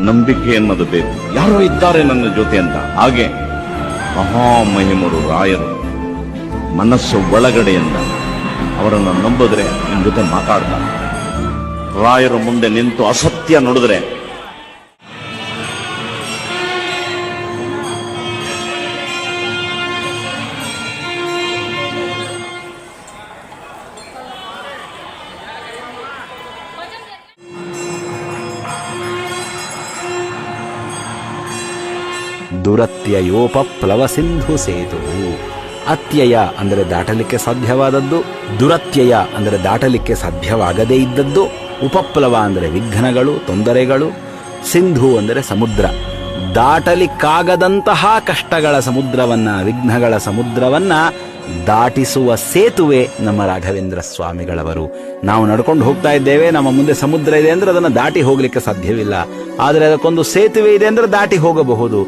ನಂಬಿಕೆ ಅನ್ನೋದು ಬೇಕು. ಯಾರೋ ಇದ್ದಾರೆ ನನ್ನ ಜೊತೆ ಅಂತ. ಹಾಗೆ ಮಹಾಮಹಿಮರು ರಾಯರು ಮನಸ್ಸು ಒಳಗಡೆಯಿಂದ ಅವರನ್ನು ನಂಬಿದ್ರೆ ನಿಮ್ ಜೊತೆ ಮಾತಾಡ್ತಾರೆ. ರಾಯರು ಮುಂದೆ ನಿಂತು ಅಸತ್ಯ ನುಡಿದ್ರೆ ದುರತ್ಯಯೋಪಪ್ಲವ ಸಿಂಧು ಸೇತು. ಅತ್ಯಯ ಅಂದರೆ ದಾಟಲಿಕ್ಕೆ ಸಾಧ್ಯವಾದದ್ದು, ದುರತ್ಯಯ ಅಂದರೆ ದಾಟಲಿಕ್ಕೆ ಸಾಧ್ಯವಾಗದೇ ಇದ್ದದ್ದು, ಉಪಪ್ಲವ ಅಂದರೆ ವಿಘ್ನಗಳು, ತೊಂದರೆಗಳು, ಸಿಂಧು ಅಂದರೆ ಸಮುದ್ರ. ದಾಟಲಿಕ್ಕಾಗದಂತಹ ಕಷ್ಟಗಳ ಸಮುದ್ರವನ್ನ, ವಿಘ್ನಗಳ ಸಮುದ್ರವನ್ನ ದಾಟಿಸುವ ಸೇತುವೆ ನಮ್ಮ ರಾಘವೇಂದ್ರ ಸ್ವಾಮಿಗಳವರು. ನಾವು ನಡ್ಕೊಂಡು ಹೋಗ್ತಾ ಇದ್ದೇವೆ, ನಮ್ಮ ಮುಂದೆ ಸಮುದ್ರ ಇದೆ ಅಂದ್ರೆ ಅದನ್ನು ದಾಟಿ ಹೋಗ್ಲಿಕ್ಕೆ ಸಾಧ್ಯವಿಲ್ಲ. ಆದರೆ ಅದಕ್ಕೊಂದು ಸೇತುವೆ ಇದೆ ಅಂದ್ರೆ ದಾಟಿ ಹೋಗಬಹುದು.